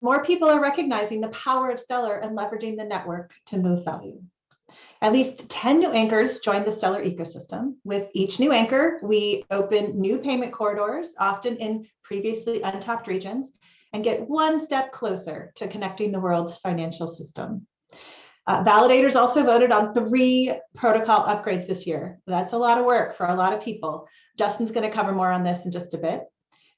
more people are recognizing the power of Stellar and leveraging the network to move value. At least 10 new anchors joined the Stellar ecosystem. With each new anchor, we open new payment corridors, often in previously untapped regions, and get one step closer to connecting the world's financial system. Validators also voted on 3 protocol upgrades this year. That's a lot of work for a lot of people. Justin's going to cover more on this in just a bit.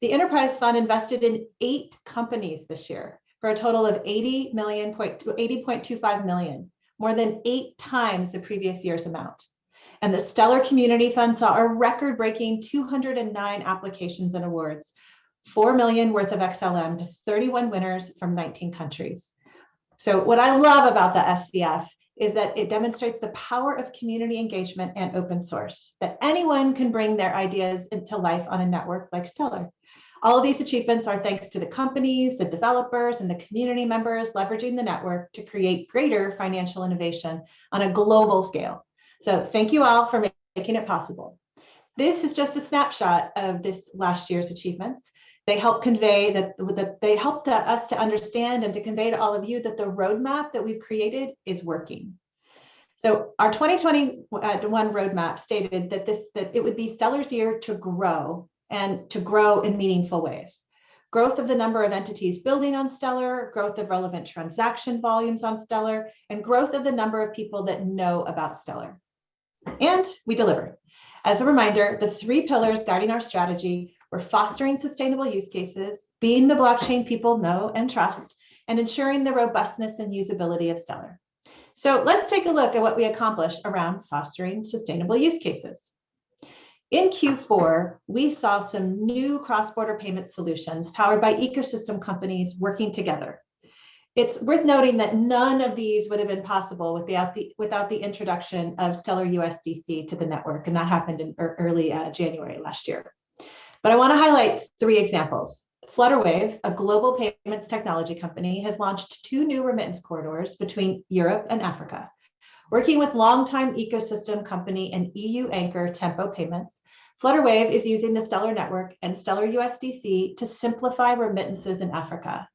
The Enterprise Fund invested in 8 companies this year for a total of $80.25 million, more than 8 times the previous year's amount. And the Stellar Community Fund saw a record-breaking 209 applications and awards, $4 million worth of XLM to 31 winners from 19 countries. So what I love about the SCF is that it demonstrates the power of community engagement and open source, that anyone can bring their ideas into life on a network like Stellar. All of these achievements are thanks to the companies, the developers, and the community members leveraging the network to create greater financial innovation on a global scale. So thank you all for making it possible. This is just a snapshot of this last year's achievements. They help convey that they helped us to understand and to convey to all of you that the roadmap that we've created is working. So our 2021 roadmap stated that it would be Stellar's year to grow, and to grow in meaningful ways. Growth of the number of entities building on Stellar, growth of relevant transaction volumes on Stellar, and growth of the number of people that know about Stellar. And we delivered. As a reminder, the 3 pillars guiding our strategy were fostering sustainable use cases, being the blockchain people know and trust, and ensuring the robustness and usability of Stellar. So let's take a look at what we accomplished around fostering sustainable use cases. In Q4, we saw some new cross-border payment solutions powered by ecosystem companies working together. It's worth noting that none of these would have been possible without the introduction of Stellar USDC to the network, and that happened in early January last year. But I want to highlight 3 examples. Flutterwave, a global payments technology company, has launched 2 new remittance corridors between Europe and Africa. Working with longtime ecosystem company and EU anchor Tempo Payments, Flutterwave is using the Stellar network and Stellar USDC to simplify remittances in Africa.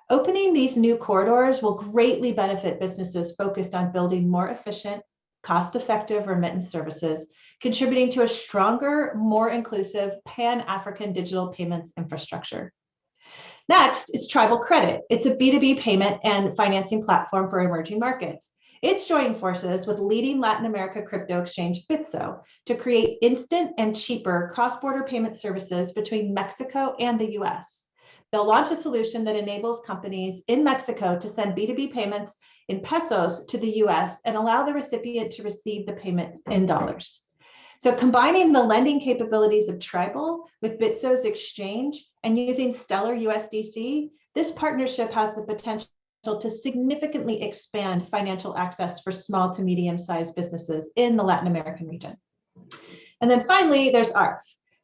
Opening these new corridors will greatly benefit businesses focused on building more efficient, cost-effective remittance services, contributing to a stronger, more inclusive Pan-African digital payments infrastructure. Next is Tribal Credit. It's a B2B payment and financing platform for emerging markets. It's joining forces with leading Latin America crypto exchange Bitso to create instant and cheaper cross-border payment services between Mexico and the US. They'll launch a solution that enables companies in Mexico to send B2B payments in pesos to the US and allow the recipient to receive the payment in dollars. So combining the lending capabilities of Tribal with Bitso's exchange and using Stellar USDC, this partnership has the potential to significantly expand financial access for small to medium-sized businesses in the Latin American region. And then finally, there's ARF,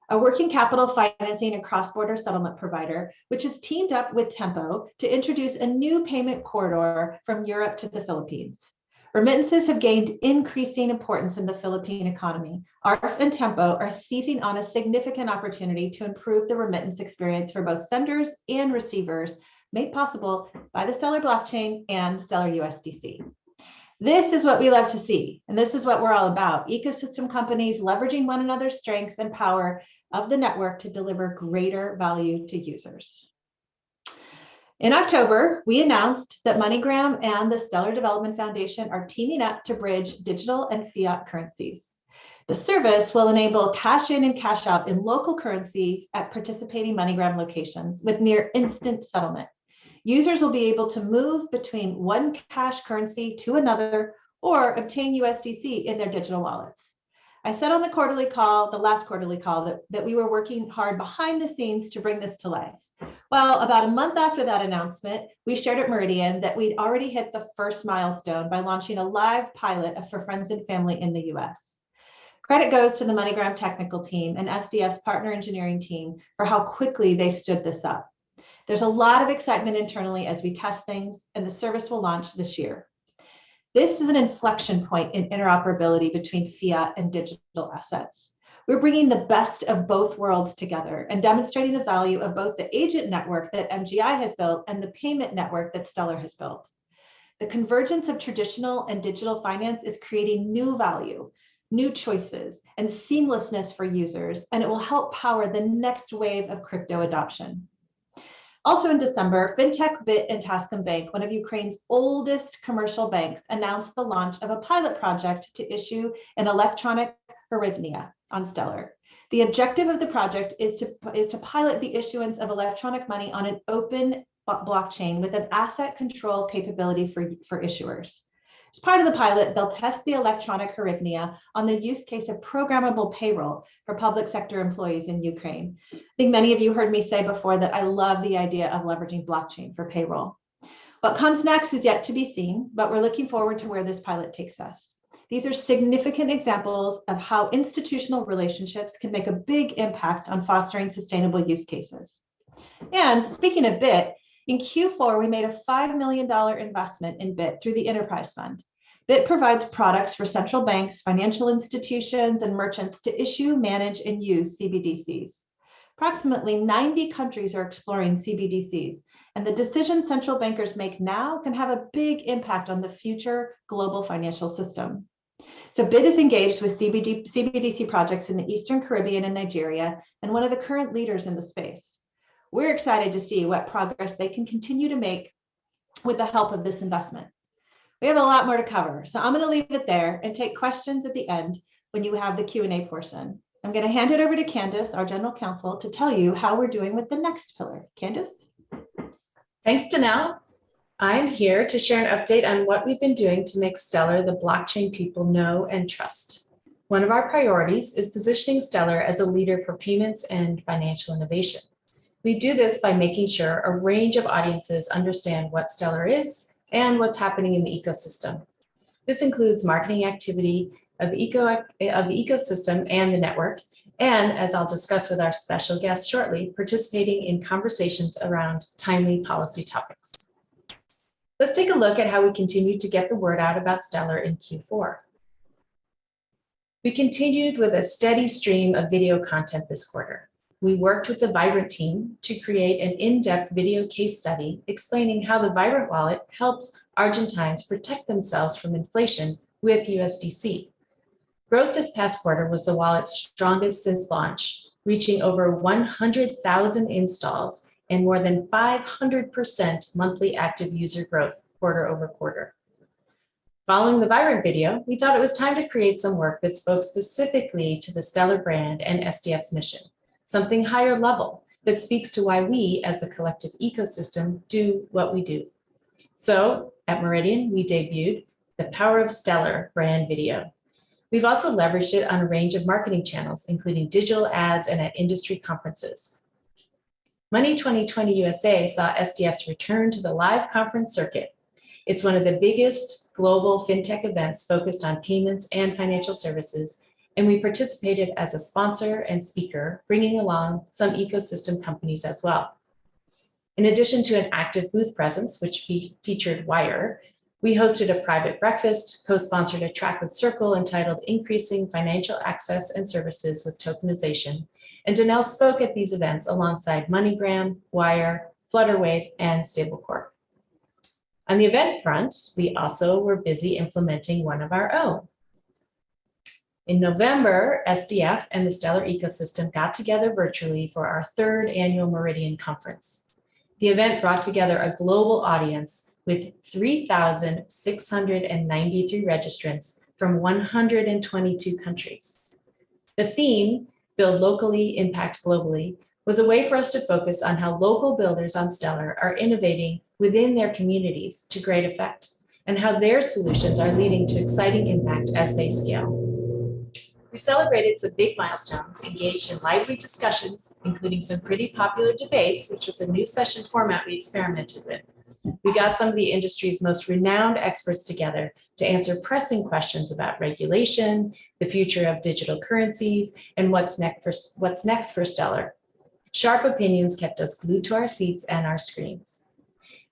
a working capital financing and cross-border settlement provider, which has teamed up with Tempo to introduce a new payment corridor from Europe to the Philippines. Remittances have gained increasing importance in the Philippine economy. ARF and Tempo are seizing on a significant opportunity to improve the remittance experience for both senders and receivers, made possible by the Stellar blockchain and Stellar USDC. This is what we love to see, and this is what we're all about. Ecosystem companies leveraging one another's strengths and power of the network to deliver greater value to users. In October, we announced that MoneyGram and the Stellar Development Foundation are teaming up to bridge digital and fiat currencies. The service will enable cash in and cash out in local currency at participating MoneyGram locations with near instant settlement. Users will be able to move between one cash currency to another or obtain USDC in their digital wallets. I said on the last quarterly call, that we were working hard behind the scenes to bring this to life. Well, about a month after that announcement, we shared at Meridian that we'd already hit the first milestone by launching a live pilot for friends and family in the US. Credit goes to the MoneyGram technical team and SDF's partner engineering team for how quickly they stood this up. There's a lot of excitement internally as we test things, and the service will launch this year. This is an inflection point in interoperability between fiat and digital assets. We're bringing the best of both worlds together and demonstrating the value of both the agent network that MGI has built and the payment network that Stellar has built. The convergence of traditional and digital finance is creating new value, new choices, and seamlessness for users, and it will help power the next wave of crypto adoption. Also in December, FinTech Bit and Tascom Bank, one of Ukraine's oldest commercial banks, announced the launch of a pilot project to issue an electronic hryvnia on Stellar. The objective of the project is to pilot the issuance of electronic money on an open blockchain with an asset control capability for issuers. As part of the pilot, they'll test the electronic hryvnia on the use case of programmable payroll for public sector employees in Ukraine. I think many of you heard me say before that I love the idea of leveraging blockchain for payroll. What comes next is yet to be seen, but we're looking forward to where this pilot takes us. These are significant examples of how institutional relationships can make a big impact on fostering sustainable use cases. And speaking of BIT, in Q4, we made a $5 million investment in BIT through the Enterprise Fund. BIT provides products for central banks, financial institutions, and merchants to issue, manage, and use CBDCs. Approximately 90 countries are exploring CBDCs, and the decisions central bankers make now can have a big impact on the future global financial system. So BIT is engaged with CBDC projects in the Eastern Caribbean and Nigeria, and one of the current leaders in the space. We're excited to see what progress they can continue to make with the help of this investment. We have a lot more to cover, so I'm going to leave it there and take questions at the end when you have the Q&A portion. I'm going to hand it over to Candace, our General Counsel, to tell you how we're doing with the next pillar. Candace? Thanks, Denelle. I'm here to share an update on what we've been doing to make Stellar the blockchain people know and trust. One of our priorities is positioning Stellar as a leader for payments and financial innovation. We do this by making sure a range of audiences understand what Stellar is and what's happening in the ecosystem. This includes marketing activity of the ecosystem and the network, and as I'll discuss with our special guest shortly, participating in conversations around timely policy topics. Let's take a look at how we continue to get the word out about Stellar in Q4. We continued with a steady stream of video content this quarter. We worked with the Vibrant team to create an in-depth video case study explaining how the Vibrant wallet helps Argentines protect themselves from inflation with USDC. Growth this past quarter was the wallet's strongest since launch, reaching over 100,000 installs and more than 500% monthly active user growth quarter over quarter. Following the Vibrant video, we thought it was time to create some work that spoke specifically to the Stellar brand and SDF's mission. Something higher level that speaks to why we as a collective ecosystem do what we do. So at Meridian, we debuted the Power of Stellar brand video. We've also leveraged it on a range of marketing channels, including digital ads and at industry conferences. Money 2020 USA saw SDF's return to the live conference circuit. It's one of the biggest global fintech events focused on payments and financial services, and we participated as a sponsor and speaker, bringing along some ecosystem companies as well. In addition to an active booth presence, which featured Wire, we hosted a private breakfast, co-sponsored a track with Circle entitled Increasing Financial Access and Services with Tokenization, and Denelle spoke at these events alongside MoneyGram, Wire, Flutterwave, and Stablecorp. On the event front, we also were busy implementing one of our own. In November, SDF and the Stellar ecosystem got together virtually for our third annual Meridian conference. The event brought together a global audience with 3,693 registrants from 122 countries. The theme, Build Locally, Impact Globally, was a way for us to focus on how local builders on Stellar are innovating within their communities to great effect, and how their solutions are leading to exciting impact as they scale. We celebrated some big milestones, engaged in lively discussions, including some pretty popular debates, which was a new session format we experimented with. We got some of the industry's most renowned experts together to answer pressing questions about regulation, the future of digital currencies, and what's next for Stellar. Sharp opinions kept us glued to our seats and our screens.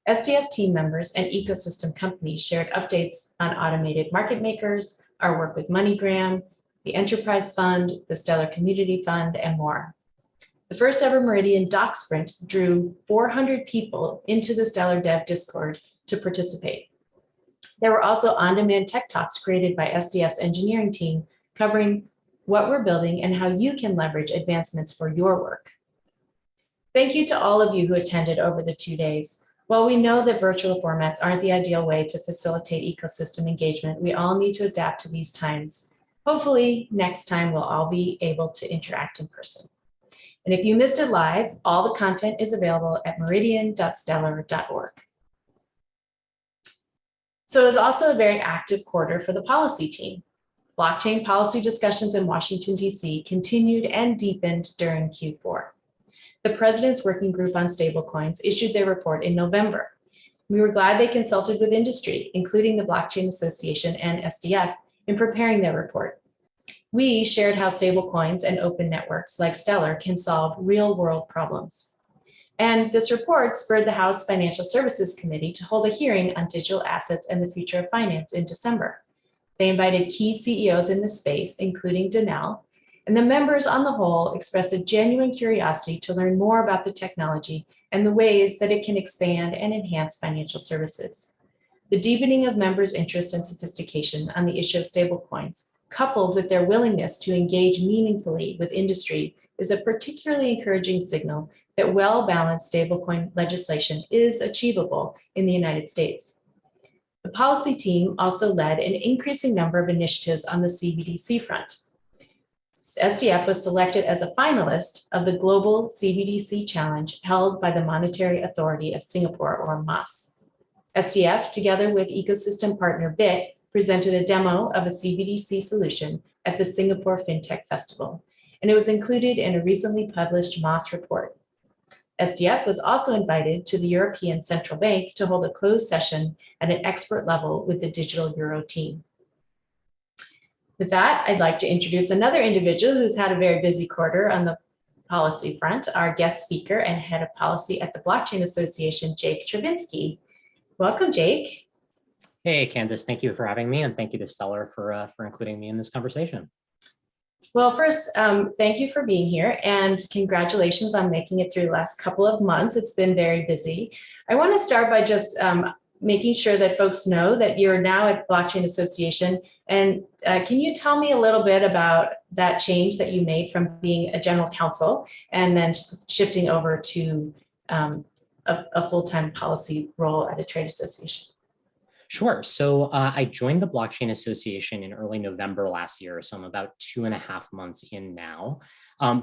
SDF team members and ecosystem companies shared updates on automated market makers, our work with MoneyGram, the Enterprise Fund, the Stellar Community Fund, and more. The first ever Meridian Doc Sprint drew 400 people into the Stellar Dev Discord to participate. There were also on-demand tech talks created by SDF's engineering team covering what we're building and how you can leverage advancements for your work. Thank you to all of you who attended over the 2 days. While we know that virtual formats aren't the ideal way to facilitate ecosystem engagement, we all need to adapt to these times. Hopefully, next time we'll all be able to interact in person. And if you missed it live, all the content is available at meridian.stellar.org. So it was also a very active quarter for the policy team. Blockchain policy discussions in Washington, D.C. continued and deepened during Q4. The President's Working Group on Stablecoins issued their report in November. We were glad they consulted with industry, including the Blockchain Association and SDF, in preparing their report. We shared how stablecoins and open networks like Stellar can solve real-world problems. And this report spurred the House Financial Services Committee to hold a hearing on digital assets and the future of finance in December. They invited key CEOs in the space, including Denelle, and the members on the whole expressed a genuine curiosity to learn more about the technology and the ways that it can expand and enhance financial services. The deepening of members' interest and sophistication on the issue of stablecoins, coupled with their willingness to engage meaningfully with industry, is a particularly encouraging signal that well-balanced stablecoin legislation is achievable in the United States. The policy team also led an increasing number of initiatives on the CBDC front. SDF was selected as a finalist of the Global CBDC Challenge held by the Monetary Authority of Singapore, or MAS. SDF, together with ecosystem partner BIT, presented a demo of a CBDC solution at the Singapore FinTech Festival, and it was included in a recently published MAS report. SDF was also invited to the European Central Bank to hold a closed session at an expert level with the Digital Euro team. With that, I'd like to introduce another individual who's had a very busy quarter on the policy front, our guest speaker and head of policy at the Blockchain Association, Jake Chervinsky. Welcome, Jake. Hey, Candace, thank you for having me, and thank you to Stellar for including me in this conversation. Well, first, thank you for being here, and congratulations on making it through the last couple of months. It's been very busy. I want to start by just making sure that folks know that you're now at Blockchain Association. And can you tell me a little bit about that change that you made from being a general counsel and then shifting over to a full-time policy role at a trade association? Sure. So I joined the Blockchain Association in early November last year, so I'm about 2.5 months in now.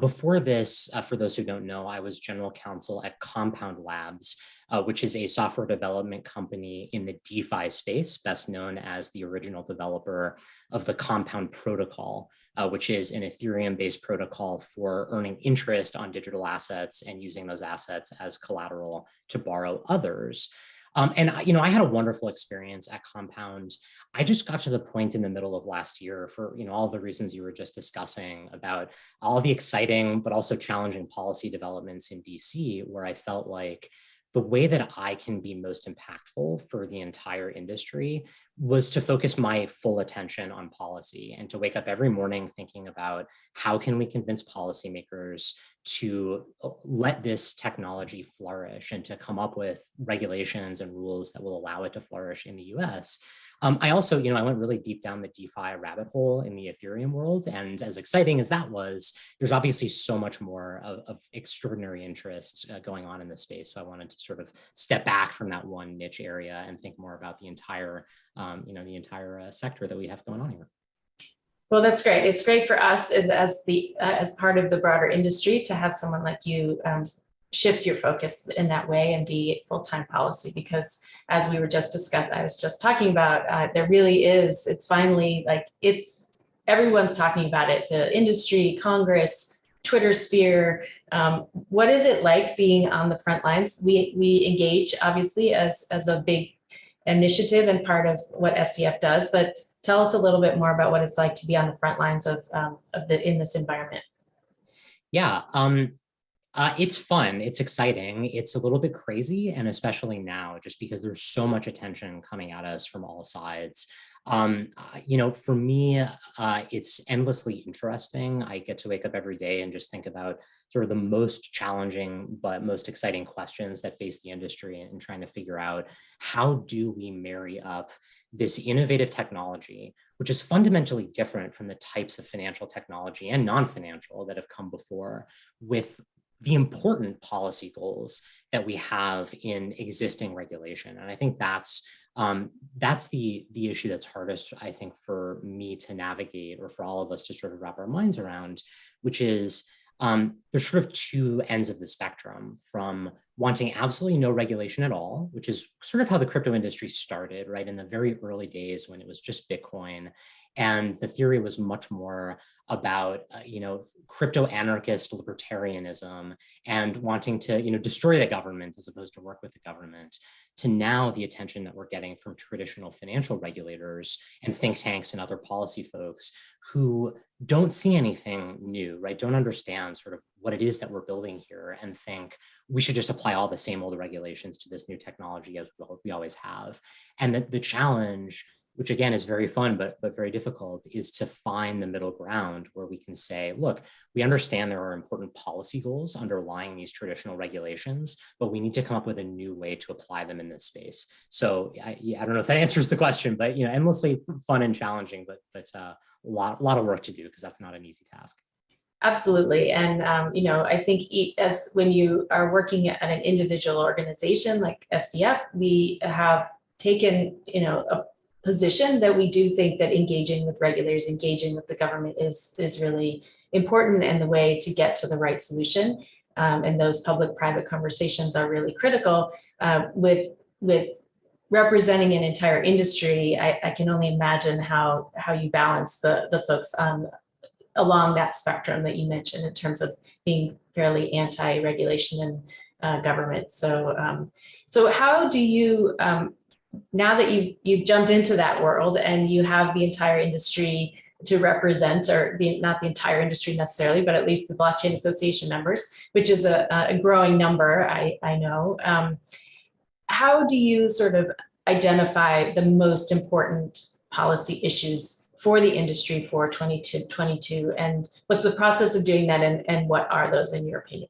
Before this, for those who don't know, I was general counsel at Compound Labs, which is a software development company in the DeFi space, best known as the original developer of the Compound protocol, which is an Ethereum-based protocol for earning interest on digital assets and using those assets as collateral to borrow others. And I had a wonderful experience at Compound. I just got to the point in the middle of last year for all the reasons you were just discussing about all the exciting but also challenging policy developments in DC, where I felt like the way that I can be most impactful for the entire industry was to focus my full attention on policy and to wake up every morning thinking about how can we convince policymakers to let this technology flourish and to come up with regulations and rules that will allow it to flourish in the US. I also, I went really deep down the DeFi rabbit hole in the Ethereum world. And as exciting as that was, there's obviously so much more of extraordinary interest going on in this space. So I wanted to sort of step back from that one niche area and think more about the entire, sector that we have going on here. Well, that's great. It's great for us as part of the broader industry to have someone like you shift your focus in that way and be full-time policy, because as we were just discussing, I was just talking about, there really is, it's finally like everyone's talking about it, the industry, Congress, Twitter sphere. What is it like being on the front lines? We engage obviously as a big initiative and part of what SDF does, but tell us a little bit more about what it's like to be on the front lines in this environment. Yeah. It's fun. It's exciting. It's a little bit crazy, and especially now, just because there's so much attention coming at us from all sides. For me, it's endlessly interesting. I get to wake up every day and just think about sort of the most challenging but most exciting questions that face the industry, and trying to figure out how do we marry up this innovative technology, which is fundamentally different from the types of financial technology and non-financial that have come before, with the important policy goals that we have in existing regulation. And I think that's the issue that's hardest, I think, for me to navigate, or for all of us to sort of wrap our minds around, which is there's sort of two ends of the spectrum, from wanting absolutely no regulation at all, which is sort of how the crypto industry started, right? In the very early days when it was just Bitcoin. And the theory was much more about, crypto anarchist libertarianism and wanting to, destroy the government as opposed to work with the government, to now the attention that we're getting from traditional financial regulators and think tanks and other policy folks who don't see anything new, right? Don't understand sort of what it is that we're building here, and think we should just apply all the same old regulations to this new technology as we always have. And that the challenge, which again is very fun, but very difficult, is to find the middle ground where we can say, look, we understand there are important policy goals underlying these traditional regulations, but we need to come up with a new way to apply them in this space. So I don't know if that answers the question, but endlessly fun and challenging, but a lot of work to do, because that's not an easy task. Absolutely. And, I think as when you are working at an individual organization like SDF, we have taken, a position that we do think that engaging with regulators, engaging with the government is really important, and the way to get to the right solution. And those public-private conversations are really critical. With representing an entire industry, I can only imagine how you balance the folks along that spectrum that you mentioned, in terms of being fairly anti-regulation and government. So how do you, now that you've jumped into that world and you have the entire industry to represent, or not the entire industry necessarily, but at least the Blockchain Association members, which is a growing number, I know. How do you sort of identify the most important policy issues for the industry for 2022, and what's the process of doing that, and what are those in your opinion?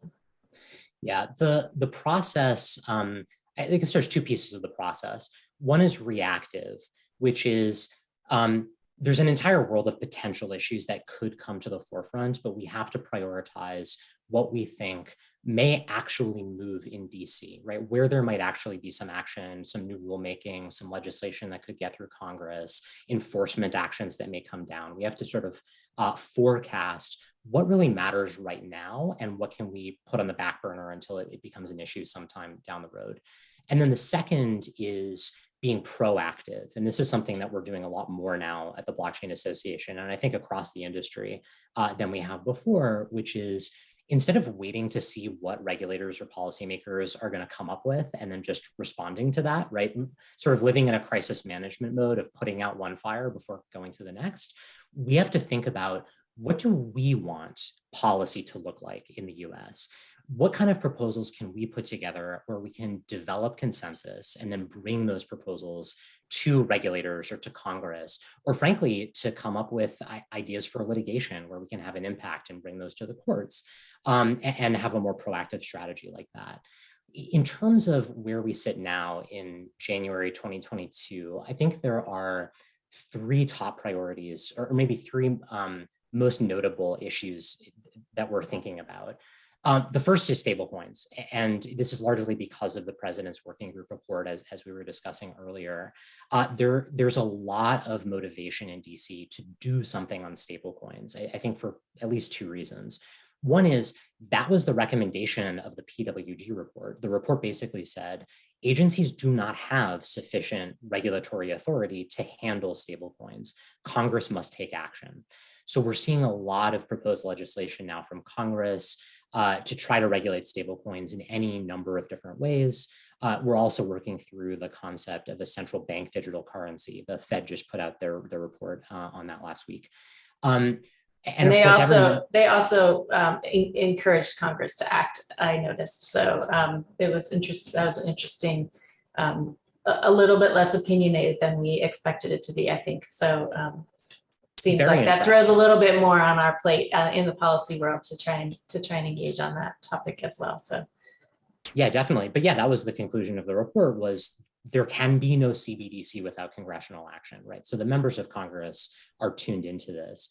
Yeah, the process, I think there's two pieces of the process. One is reactive, which is there's an entire world of potential issues that could come to the forefront, but we have to prioritize what we think may actually move in DC, right? Where there might actually be some action, some new rulemaking, some legislation that could get through Congress, enforcement actions that may come down. We have to sort of forecast what really matters right now, and what can we put on the back burner until it becomes an issue sometime down the road. And then the second is being proactive. And this is something that we're doing a lot more now at the Blockchain Association, and I think across the industry than we have before, which is, instead of waiting to see what regulators or policymakers are going to come up with and then just responding to that, right? Sort of living in a crisis management mode of putting out one fire before going to the next. We have to think about, what do we want policy to look like in the US? What kind of proposals can we put together where we can develop consensus and then bring those proposals to regulators or to Congress, or frankly, to come up with ideas for litigation where we can have an impact and bring those to the courts, and have a more proactive strategy like that. In terms of where we sit now in January 2022, I think there are three top priorities, or maybe three most notable issues that we're thinking about. The first is stablecoins, and this is largely because of the President's Working Group report, as we were discussing earlier. There's a lot of motivation in DC to do something on stablecoins, I think for at least two reasons. One is, that was the recommendation of the PWG report. The report basically said, agencies do not have sufficient regulatory authority to handle stablecoins. Congress must take action. So we're seeing a lot of proposed legislation now from Congress to try to regulate stablecoins in any number of different ways. We're also working through the concept of a central bank digital currency. The Fed just put out their report on that last week. And of they course, also encouraged Congress to act, I noticed. So it was interesting. That was an interesting, a little bit less opinionated than we expected it to be, I think. So seems very like that throws a interesting. little bit more on our plate in the policy world to try and engage on that topic as well. So Yeah, definitely. But yeah, that was the conclusion of the report, was there can be no CBDC without congressional action, right? So the members of Congress are tuned into this.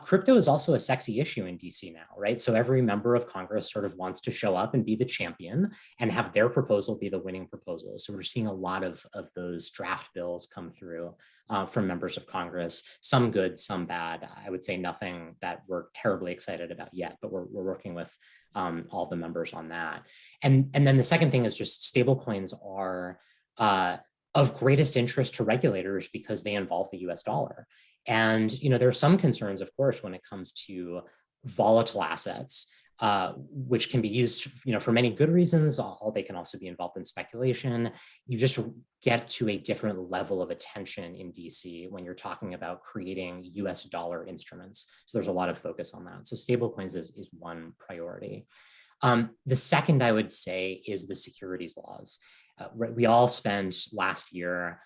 Crypto is also a sexy issue in DC now, right? So every member of Congress sort of wants to show up and be the champion and have their proposal be the winning proposal. So we're seeing a lot of those draft bills come through from members of Congress, some good, some bad. I would say nothing that we're terribly excited about yet, but we're working with all the members on that. And then the second thing is just stablecoins are of greatest interest to regulators because they involve the US dollar. And there are some concerns, of course, when it comes to volatile assets, which can be used for many good reasons. They can also be involved in speculation. You just get to a different level of attention in DC when you're talking about creating US dollar instruments. So there's a lot of focus on that. So stablecoins is one priority. The second, I would say, is the securities laws. We all spent last year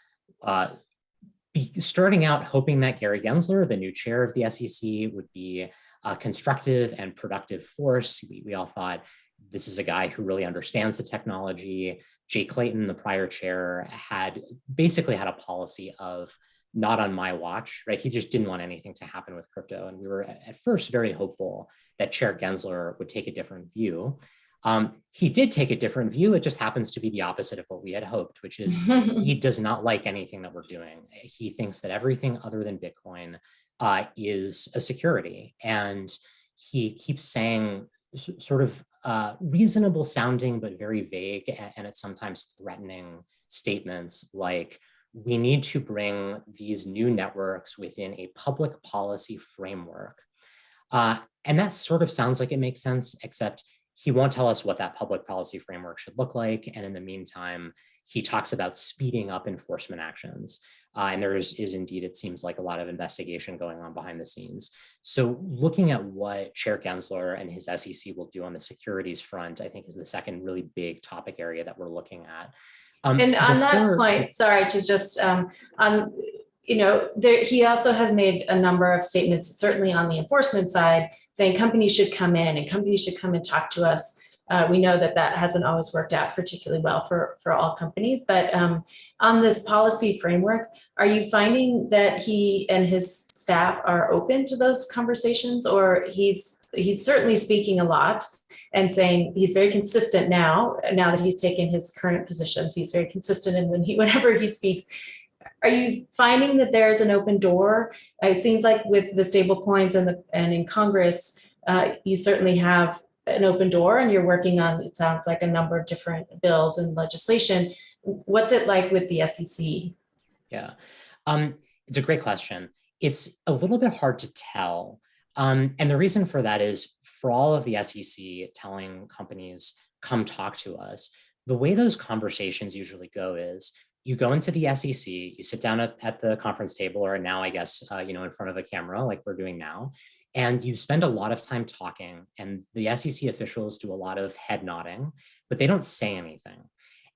starting out hoping that Gary Gensler, the new chair of the SEC, would be a constructive and productive force. We all thought this is a guy who really understands the technology. Jake Clayton, the prior chair, had basically had a policy of not on my watch, right? He just didn't want anything to happen with crypto. And we were at first very hopeful that Chair Gensler would take a different view. He did take a different view. It just happens to be the opposite of what we had hoped, which is he does not like anything that we're doing. He thinks that everything other than Bitcoin is a security. And he keeps saying sort of reasonable sounding, but very vague and at sometimes threatening statements like, we need to bring these new networks within a public policy framework. And that sort of sounds like it makes sense, except he won't tell us what that public policy framework should look like. And in the meantime, he talks about speeding up enforcement actions. And there is indeed, it seems like, a lot of investigation going on behind the scenes. So looking at what Chair Gensler and his SEC will do on the securities front, I think is the second really big topic area that we're looking at. And on that point, sorry to just, he also has made a number of statements, certainly on the enforcement side, saying companies should come in and companies should come and talk to us. We know that hasn't always worked out particularly well for all companies, but on this policy framework, are you finding that he and his staff are open to those conversations, or he's certainly speaking a lot and saying he's very consistent now that he's taken his current positions, he's very consistent in whenever he speaks. Are you finding that there's an open door? It seems like with the stable coins and in Congress, you certainly have an open door and you're working on, it sounds like, a number of different bills and legislation. What's it like with the SEC? Yeah, it's a great question. It's a little bit hard to tell. And the reason for that is, for all of the SEC telling companies, come talk to us, the way those conversations usually go is, you go into the SEC, you sit down at the conference table, or now I guess, in front of a camera like we're doing now, and you spend a lot of time talking, and the SEC officials do a lot of head nodding, but they don't say anything.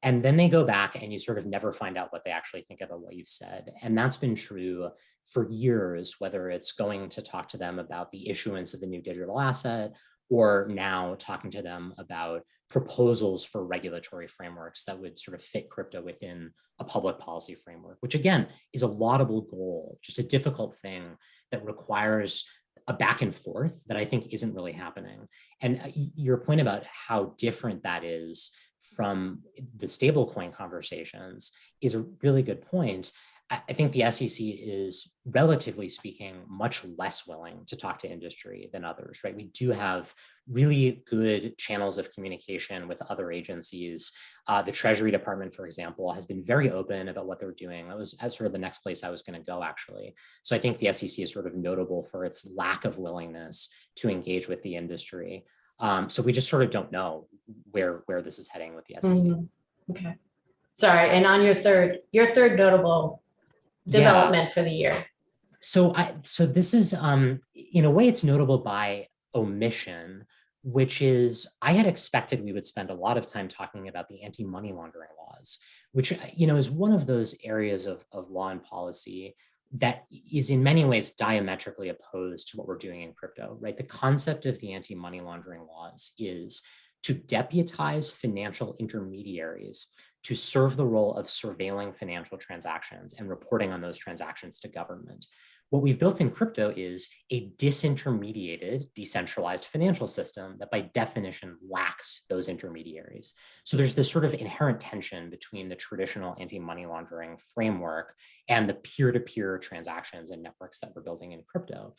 And then they go back and you sort of never find out what they actually think about what you've said. And that's been true for years, whether it's going to talk to them about the issuance of a new digital asset, or now talking to them about proposals for regulatory frameworks that would sort of fit crypto within a public policy framework, which again is a laudable goal, just a difficult thing that requires a back and forth that I think isn't really happening. And your point about how different that is from the stablecoin conversations is a really good point. I think the SEC is, relatively speaking, much less willing to talk to industry than others, right? We do have really good channels of communication with other agencies. The Treasury Department, for example, has been very open about what they're doing. That was sort of the next place I was going to go, actually. So I think the SEC is sort of notable for its lack of willingness to engage with the industry. So we just sort of don't know where this is heading with the SEC. Mm-hmm. Okay. Sorry, and on your third notable development for the year. So this is, in a way, it's notable by omission, which is I had expected we would spend a lot of time talking about the anti-money laundering laws, which, is one of those areas of law and policy that is in many ways diametrically opposed to what we're doing in crypto, right? The concept of the anti-money laundering laws is to deputize financial intermediaries to serve the role of surveilling financial transactions and reporting on those transactions to government. What we've built in crypto is a disintermediated, decentralized financial system that by definition lacks those intermediaries. So there's this sort of inherent tension between the traditional anti-money laundering framework and the peer-to-peer transactions and networks that we're building in crypto.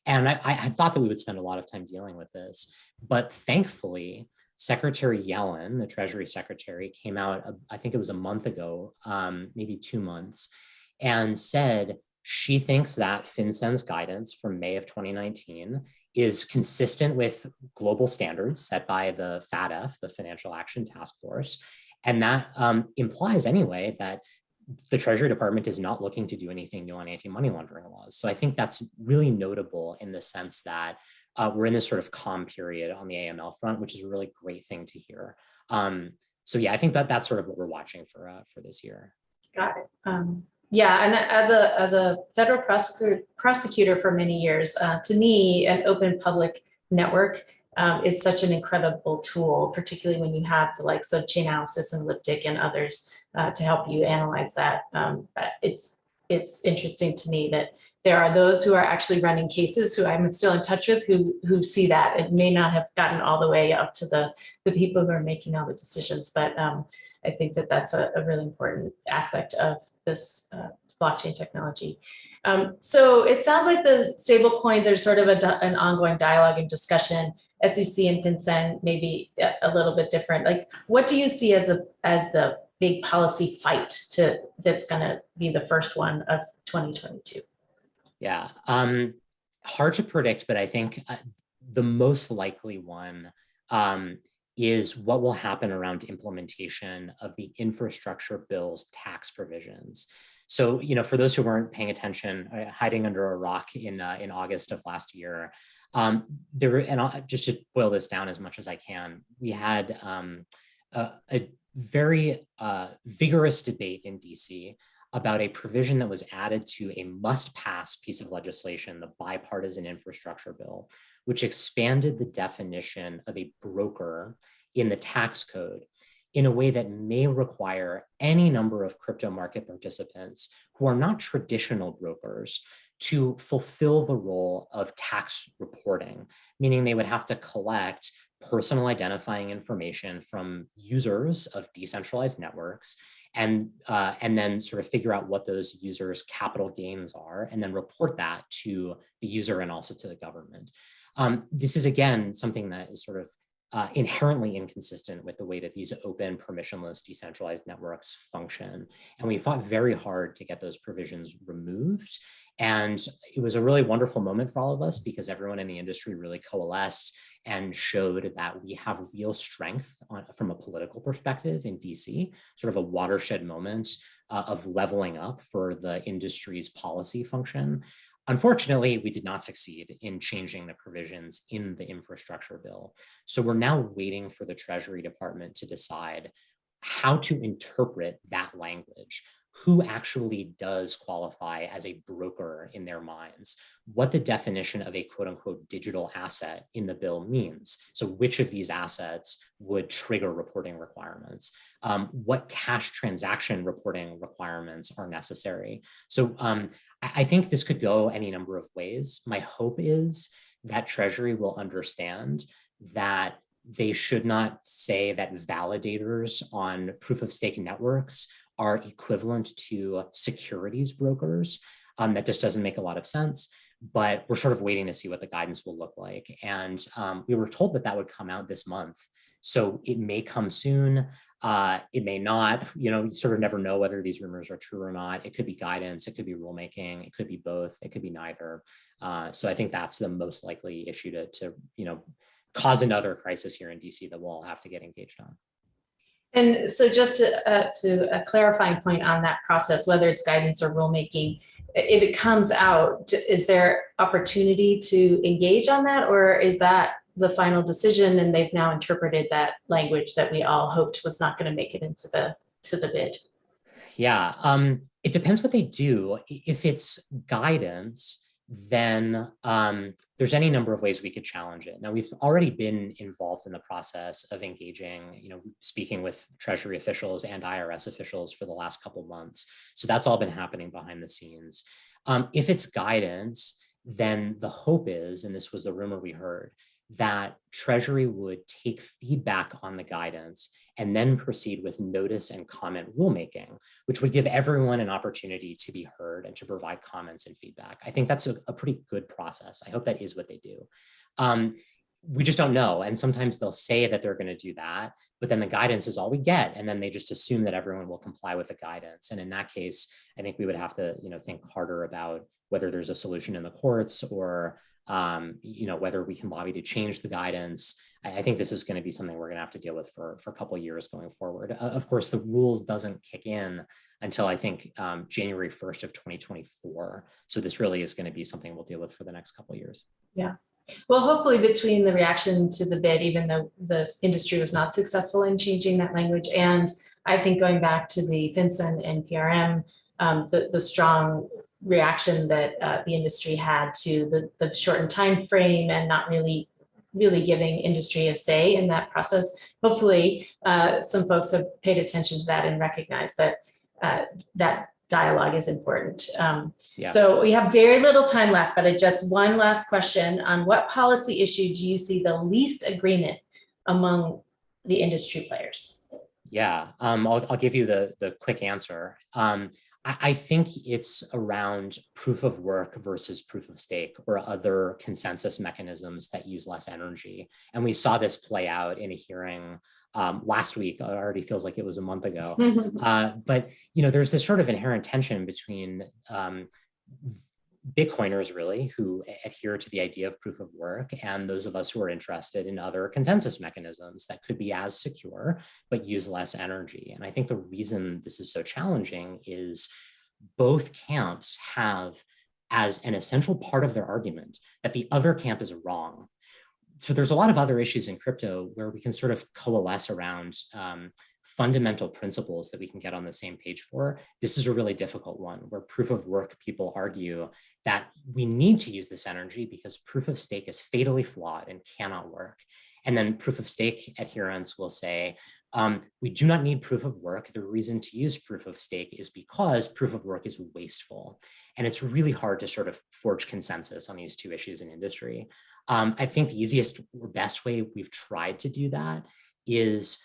And I had thought that we would spend a lot of time dealing with this, but thankfully, Secretary Yellen, the Treasury Secretary, came out, I think it was a month ago, maybe 2 months, and said she thinks that FinCEN's guidance from May of 2019 is consistent with global standards set by the FATF, the Financial Action Task Force. And that implies anyway that the Treasury Department is not looking to do anything new on anti-money laundering laws. So I think that's really notable in the sense that we're in this sort of calm period on the AML front, which is a really great thing to hear. So yeah, I think that that's sort of what we're watching for this year. Got it. Yeah, and as a federal prosecutor for many years, to me, an open public network is such an incredible tool, particularly when you have the likes of Chainalysis and Liptic and others to help you analyze that. It's interesting to me that there are those who are actually running cases who I'm still in touch with who see that. It may not have gotten all the way up to the people who are making all the decisions, but I think that that's a really important aspect of this blockchain technology. So it sounds like the stable coins are sort of an ongoing dialogue and discussion. SEC and FinCEN may be a little bit different. Like, what do you see as the big policy fight that's going to be the first one of 2022? Yeah, hard to predict, but I think the most likely one is what will happen around implementation of the infrastructure bill's tax provisions. So, for those who weren't paying attention, hiding under a rock in August of last year, there were, and just to boil this down as much as I can, we had a very vigorous debate in DC about a provision that was added to a must-pass piece of legislation, the bipartisan infrastructure bill, which expanded the definition of a broker in the tax code in a way that may require any number of crypto market participants who are not traditional brokers to fulfill the role of tax reporting, meaning they would have to collect personal identifying information from users of decentralized networks and then sort of figure out what those users' capital gains are and then report that to the user and also to the government. This is, again, something that is sort of inherently inconsistent with the way that these open, permissionless, decentralized networks function. And we fought very hard to get those provisions removed. And it was a really wonderful moment for all of us because everyone in the industry really coalesced and showed that we have real strength from a political perspective in DC, sort of a watershed moment of leveling up for the industry's policy function. Unfortunately, we did not succeed in changing the provisions in the infrastructure bill. So we're now waiting for the Treasury Department to decide how to interpret that language. Who actually does qualify as a broker in their minds, what the definition of a quote unquote digital asset in the bill means. So which of these assets would trigger reporting requirements? What cash transaction reporting requirements are necessary? So I think this could go any number of ways. My hope is that Treasury will understand that they should not say that validators on proof of stake networks are equivalent to securities brokers. That just doesn't make a lot of sense, but we're sort of waiting to see what the guidance will look like. And we were told that that would come out this month. So it may come soon, it may not, you sort of never know whether these rumors are true or not. It could be guidance, it could be rulemaking, it could be both, it could be neither. So I think that's the most likely issue to cause another crisis here in DC that we'll all have to get engaged on. And so just to a clarifying point on that process, whether it's guidance or rulemaking, if it comes out, is there opportunity to engage on that, or is that the final decision and they've now interpreted that language that we all hoped was not going to make it into the bid? Yeah, it depends what they do. If it's guidance, then there's any number of ways we could challenge it. Now, we've already been involved in the process of engaging, speaking with Treasury officials and IRS officials for the last couple of months. So that's all been happening behind the scenes. If it's guidance, then the hope is, and this was the rumor we heard, that Treasury would take feedback on the guidance and then proceed with notice and comment rulemaking, which would give everyone an opportunity to be heard and to provide comments and feedback. I think that's a pretty good process. I hope that is what they do. We just don't know. And sometimes they'll say that they're going to do that, but then the guidance is all we get. And then they just assume that everyone will comply with the guidance. And in that case, I think we would have to, think harder about whether there's a solution in the courts or whether we can lobby to change the guidance. I think this is going to be something we're going to have to deal with for a couple of years going forward. Of course, the rules doesn't kick in until I think January 1st of 2024. So this really is going to be something we'll deal with for the next couple of years. Yeah. Well, hopefully between the reaction to the bid, even though the industry was not successful in changing that language, and I think going back to the FinCEN and PRM, the strong reaction that the industry had to the shortened time frame and not really giving industry a say in that process. Hopefully, some folks have paid attention to that and recognize that that dialogue is important. Yeah. So we have very little time left, but just one last question on what policy issue do you see the least agreement among the industry players? Yeah, I'll give you the quick answer. I think it's around proof of work versus proof of stake or other consensus mechanisms that use less energy. And we saw this play out in a hearing last week. It already feels like it was a month ago. But there's this sort of inherent tension between Bitcoiners really who adhere to the idea of proof of work and those of us who are interested in other consensus mechanisms that could be as secure but use less energy. And I think the reason this is so challenging is both camps have as an essential part of their argument that the other camp is wrong. So there's a lot of other issues in crypto where we can sort of coalesce around fundamental principles that we can get on the same page for. This is a really difficult one where proof of work people argue that we need to use this energy because proof of stake is fatally flawed and cannot work. And then proof of stake adherents will say, we do not need proof of work. The reason to use proof of stake is because proof of work is wasteful. And it's really hard to sort of forge consensus on these two issues in industry. I think the easiest or best way we've tried to do that is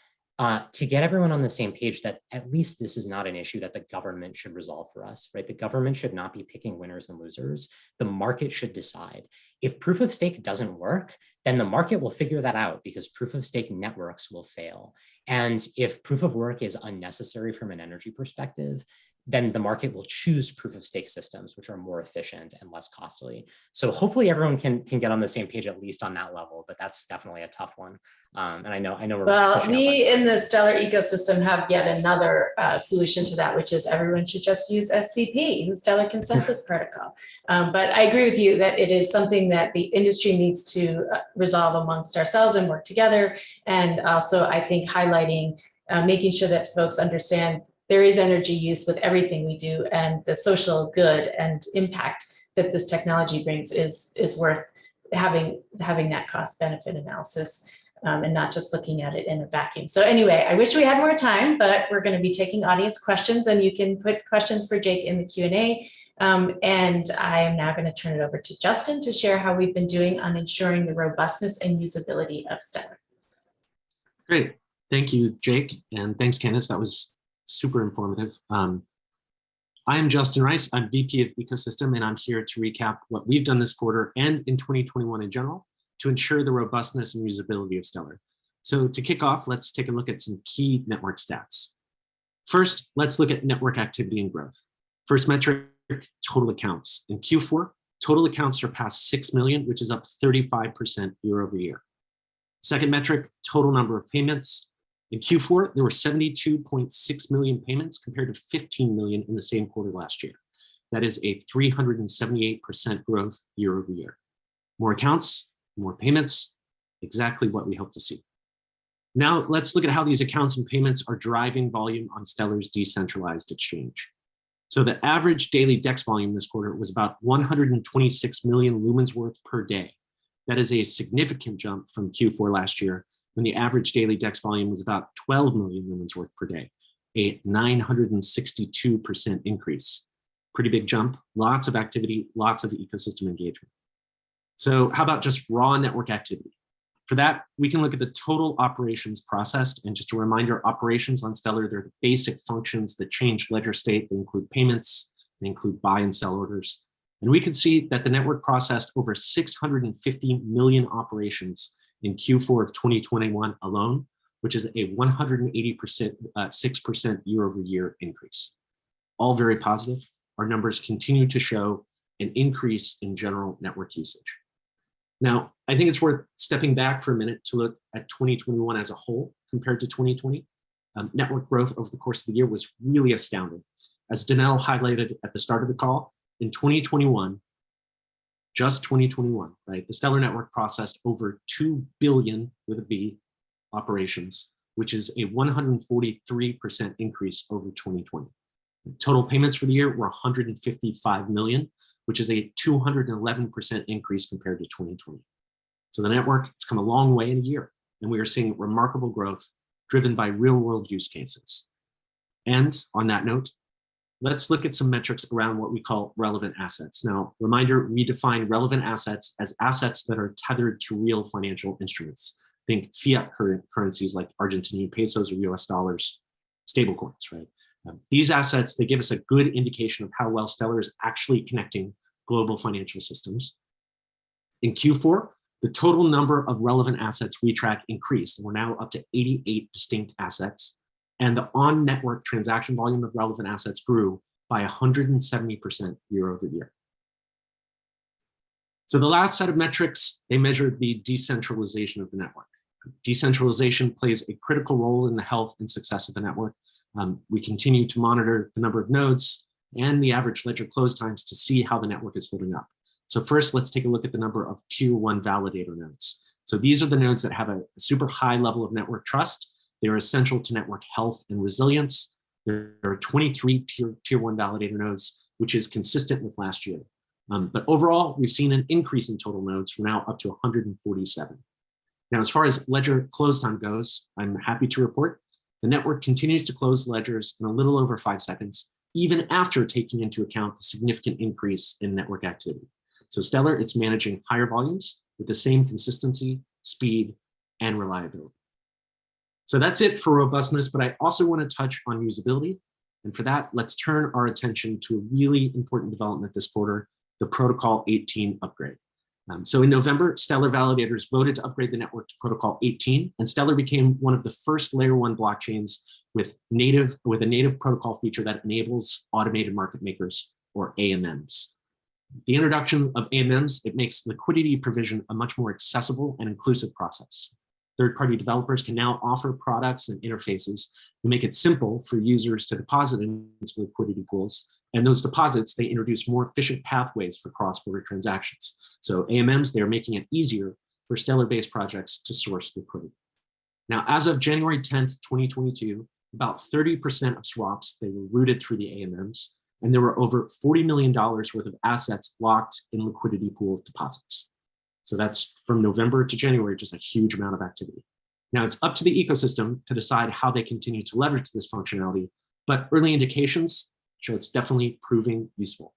to get everyone on the same page that at least this is not an issue that the government should resolve for us, right? The government should not be picking winners and losers. The market should decide. If proof of stake doesn't work, then the market will figure that out because proof of stake networks will fail. And if proof of work is unnecessary from an energy perspective, then the market will choose proof of stake systems, which are more efficient and less costly. So hopefully everyone can get on the same page, at least on that level, but that's definitely a tough one. And I know we're well, we in the Stellar ecosystem have yet another solution to that, which is everyone should just use SCP, the Stellar Consensus Protocol. But I agree with you that it is something that the industry needs to resolve amongst ourselves and work together. And also, I think highlighting, making sure that folks understand there is energy use with everything we do, and the social good and impact that this technology brings is worth having that cost benefit analysis and not just looking at it in a vacuum. So anyway, I wish we had more time, but we're going to be taking audience questions, and you can put questions for Jake in the Q&A. And I am now going to turn it over to Justin to share how we've been doing on ensuring the robustness and usability of Stellar. Great. Thank you, Jake. And thanks, Candace. That was super informative. I am Justin Rice. I'm VP of Ecosystem, and I'm here to recap what we've done this quarter and in 2021 in general to ensure the robustness and usability of Stellar. So to kick off, let's take a look at some key network stats. First, let's look at network activity and growth. First metric, total accounts. In Q4, total accounts surpassed 6 million, which is up 35% year over year. Second metric, total number of payments. In Q4, there were 72.6 million payments compared to 15 million in the same quarter last year. That is a 378% growth year over year. More accounts, more payments, exactly what we hope to see. Now let's look at how these accounts and payments are driving volume on Stellar's decentralized exchange. So the average daily DEX volume this quarter was about 126 million lumens worth per day. That is a significant jump from Q4 last year, when the average daily DEX volume was about 12 million lumens worth per day, a 962% increase. Pretty big jump, lots of activity, lots of ecosystem engagement. So how about just raw network activity? For that, we can look at the total operations processed. And just a reminder, operations on Stellar, they're the basic functions that change ledger state. They include payments, they include buy and sell orders. And we can see that the network processed over 650 million operations in Q4 of 2021 alone, which is a 186% year over year increase. All very positive. Our numbers continue to show an increase in general network usage. Now, I think it's worth stepping back for a minute to look at 2021 as a whole compared to 2020. Network growth over the course of the year was really astounding. As Denelle highlighted at the start of the call, in 2021, just 2021, right, the Stellar network processed over 2 billion with a B operations, which is a 143% increase over 2020. Total payments for the year were 155 million, which is a 211% increase compared to 2020. So the network, it's come a long way in a year, and we are seeing remarkable growth driven by real-world use cases. And on that note, let's look at some metrics around what we call relevant assets. Now, reminder, we define relevant assets as assets that are tethered to real financial instruments. Think fiat currencies like Argentinian pesos or US dollars, stablecoins, right? These assets, they give us a good indication of how well Stellar is actually connecting global financial systems. In Q4, the total number of relevant assets we track increased. We're now up to 88 distinct assets. And the on-network transaction volume of relevant assets grew by 170% year over year. So the last set of metrics, they measured the decentralization of the network. Decentralization plays a critical role in the health and success of the network. We continue to monitor the number of nodes and the average ledger close times to see how the network is holding up. So first, let's take a look at the number of tier 1 validator nodes. So these are the nodes that have a super high level of network trust. They're essential to network health and resilience. There are 23 tier 1 validator nodes, which is consistent with last year. But overall, we've seen an increase in total nodes. We're now up to 147. Now, as far as ledger close time goes, I'm happy to report the network continues to close ledgers in a little over 5 seconds, even after taking into account the significant increase in network activity. So Stellar, it's managing higher volumes with the same consistency, speed, and reliability. So that's it for robustness, but I also want to touch on usability. And for that, let's turn our attention to a really important development this quarter, the Protocol 18 upgrade. So in November, Stellar validators voted to upgrade the network to Protocol 18, and Stellar became one of the first layer 1 blockchains with a native protocol feature that enables automated market makers, or AMMs. The introduction of AMMs, it makes liquidity provision a much more accessible and inclusive process. Third-party developers can now offer products and interfaces to make it simple for users to deposit into liquidity pools. And those deposits, they introduce more efficient pathways for cross-border transactions. So AMMs, they're making it easier for Stellar-based projects to source liquidity. Now, as of January 10th, 2022, about 30% of swaps, they were routed through the AMMs, and there were over $40 million worth of assets locked in liquidity pool deposits. So that's from November to January, just a huge amount of activity. Now it's up to the ecosystem to decide how they continue to leverage this functionality, but early indications show it's definitely proving useful.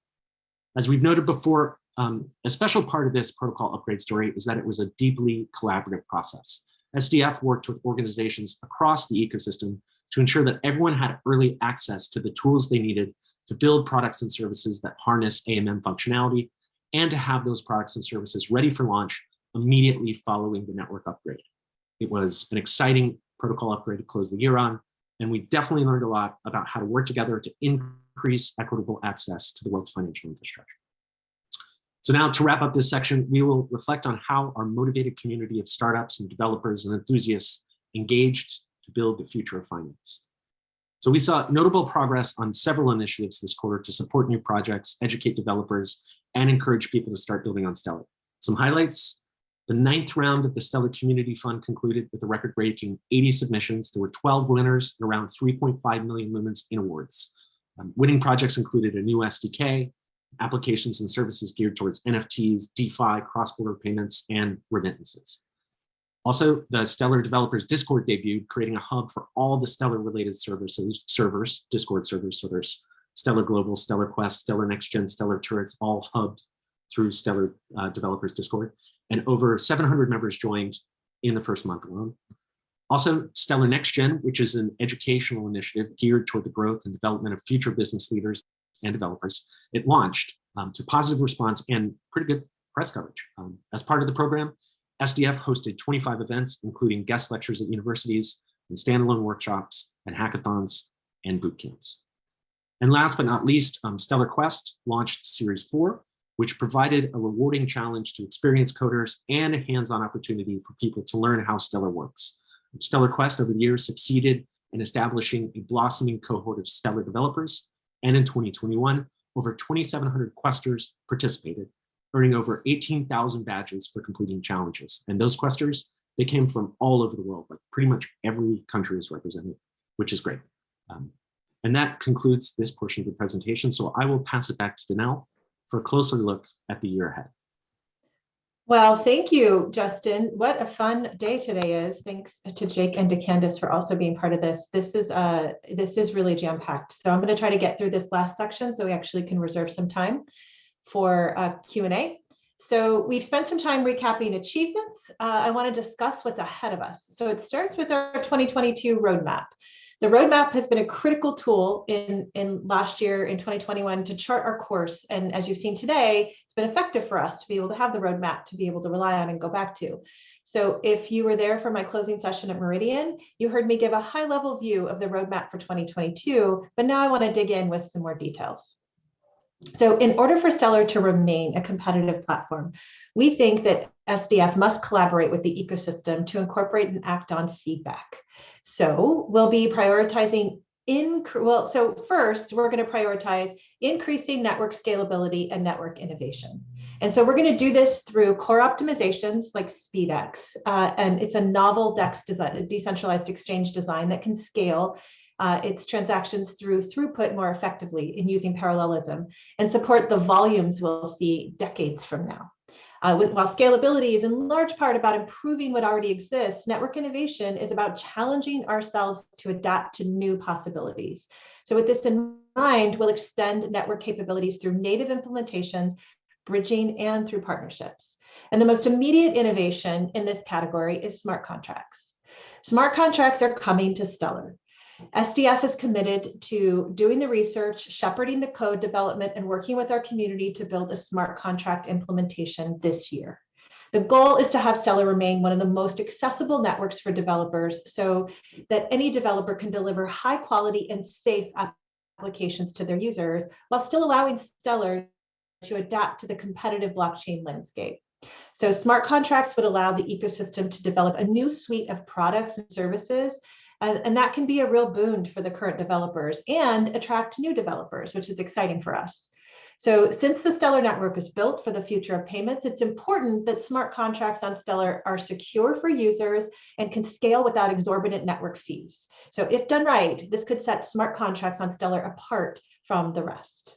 As we've noted before, a special part of this protocol upgrade story is that it was a deeply collaborative process. SDF worked with organizations across the ecosystem to ensure that everyone had early access to the tools they needed to build products and services that harness AMM functionality, and to have those products and services ready for launch immediately following the network upgrade. It was an exciting protocol upgrade to close the year on, and we definitely learned a lot about how to work together to increase equitable access to the world's financial infrastructure. So now to wrap up this section, we will reflect on how our motivated community of startups and developers and enthusiasts engaged to build the future of finance. So we saw notable progress on several initiatives this quarter to support new projects, educate developers, and encourage people to start building on Stellar. Some highlights: the 9th round of the Stellar Community Fund concluded with a record-breaking 80 submissions. There were 12 winners and around 3.5 million lumens in awards. Winning projects included a new SDK, applications and services geared towards NFTs, DeFi, cross-border payments, and remittances. Also, the Stellar Developers Discord debuted, creating a hub for all the Stellar-related servers, Discord servers. So there's Stellar Global, Stellar Quest, Stellar Next Gen, Stellar Turrets, all hubbed through Stellar Developers Discord. And over 700 members joined in the first month alone. Also, Stellar Next Gen, which is an educational initiative geared toward the growth and development of future business leaders and developers. It launched to positive response and pretty good press coverage. As part of the program, SDF hosted 25 events, including guest lectures at universities and standalone workshops and hackathons and boot camps. And last but not least, Stellar Quest launched Series 4, which provided a rewarding challenge to experienced coders and a hands-on opportunity for people to learn how Stellar works. Stellar Quest over the years succeeded in establishing a blossoming cohort of Stellar developers, and in 2021, over 2,700 questers participated, earning over 18,000 badges for completing challenges. And those questers, they came from all over the world, like pretty much every country is represented, which is great. And that concludes this portion of the presentation. So I will pass it back to Denelle for a closer look at the year ahead. Well, thank you, Justin. What a fun day today is. Thanks to Jake and to Candace for also being part of this. This is really jam-packed. So I'm going to try to get through this last section so we actually can reserve some time for Q&A. So we've spent some time recapping achievements. I want to discuss what's ahead of us. So it starts with our 2022 roadmap. The roadmap has been a critical tool in last year, in 2021, to chart our course. And as you've seen today, it's been effective for us to be able to have the roadmap to be able to rely on and go back to. So if you were there for my closing session at Meridian, you heard me give a high-level view of the roadmap for 2022, but now I want to dig in with some more details. So in order for Stellar to remain a competitive platform, we think that SDF must collaborate with the ecosystem to incorporate and act on feedback. So we'll be prioritizing first, we're going to prioritize increasing network scalability and network innovation. And so we're going to do this through core optimizations like SpeedX, and it's a novel DEX design, decentralized exchange design that can scale its transactions through throughput more effectively in using parallelism and support the volumes we'll see decades from now. While scalability is in large part about improving what already exists, network innovation is about challenging ourselves to adapt to new possibilities. So with this in mind, we'll extend network capabilities through native implementations, bridging, and through partnerships. And the most immediate innovation in this category is smart contracts. Smart contracts are coming to Stellar. SDF is committed to doing the research, shepherding the code development, and working with our community to build a smart contract implementation this year. The goal is to have Stellar remain one of the most accessible networks for developers so that any developer can deliver high quality and safe applications to their users while still allowing Stellar to adapt to the competitive blockchain landscape. So smart contracts would allow the ecosystem to develop a new suite of products and services. And that can be a real boon for the current developers and attract new developers, which is exciting for us. So since the Stellar network is built for the future of payments, it's important that smart contracts on Stellar are secure for users and can scale without exorbitant network fees. So if done right, this could set smart contracts on Stellar apart from the rest.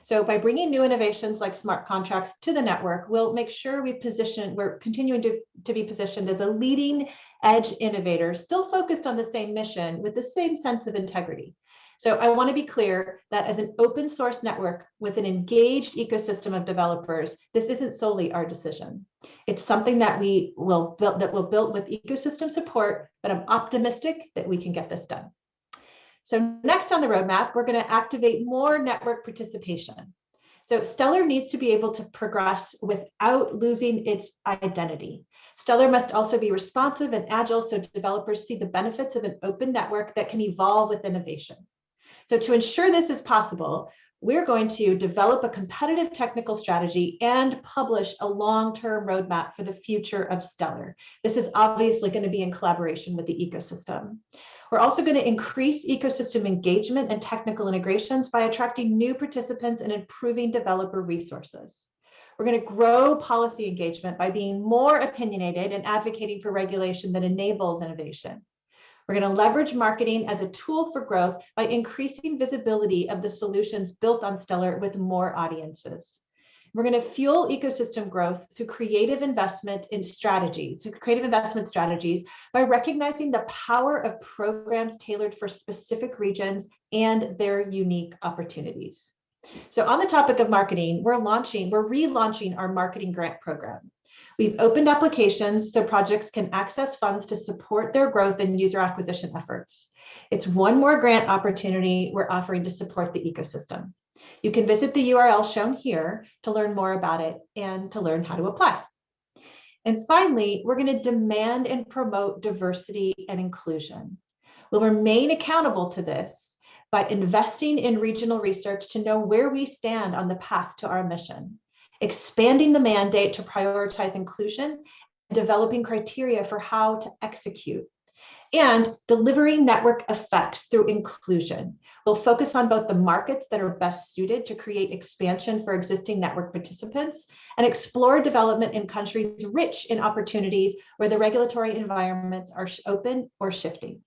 So by bringing new innovations like smart contracts to the network, we'll make sure we're continuing to be positioned as a leading edge innovator, still focused on the same mission with the same sense of integrity. So I want to be clear that as an open source network with an engaged ecosystem of developers, this isn't solely our decision. It's something that we'll build with ecosystem support, but I'm optimistic that we can get this done. So next on the roadmap, we're going to activate more network participation. So Stellar needs to be able to progress without losing its identity. Stellar must also be responsive and agile so developers see the benefits of an open network that can evolve with innovation. So to ensure this is possible, we're going to develop a competitive technical strategy and publish a long-term roadmap for the future of Stellar. This is obviously going to be in collaboration with the ecosystem. We're also going to increase ecosystem engagement and technical integrations by attracting new participants and improving developer resources. We're going to grow policy engagement by being more opinionated and advocating for regulation that enables innovation. We're going to leverage marketing as a tool for growth by increasing visibility of the solutions built on Stellar with more audiences. We're going to fuel ecosystem growth through creative investment strategies by recognizing the power of programs tailored for specific regions and their unique opportunities. So on the topic of marketing, we're relaunching our marketing grant program. We've opened applications so projects can access funds to support their growth and user acquisition efforts. It's one more grant opportunity we're offering to support the ecosystem. You can visit the URL shown here to learn more about it and to learn how to apply. And finally, we're going to demand and promote diversity and inclusion. We'll remain accountable to this by investing in regional research to know where we stand on the path to our mission, expanding the mandate to prioritize inclusion, and developing criteria for how to execute, and delivering network effects through inclusion. We'll focus on both the markets that are best suited to create expansion for existing network participants and explore development in countries rich in opportunities where the regulatory environments are open or shifting.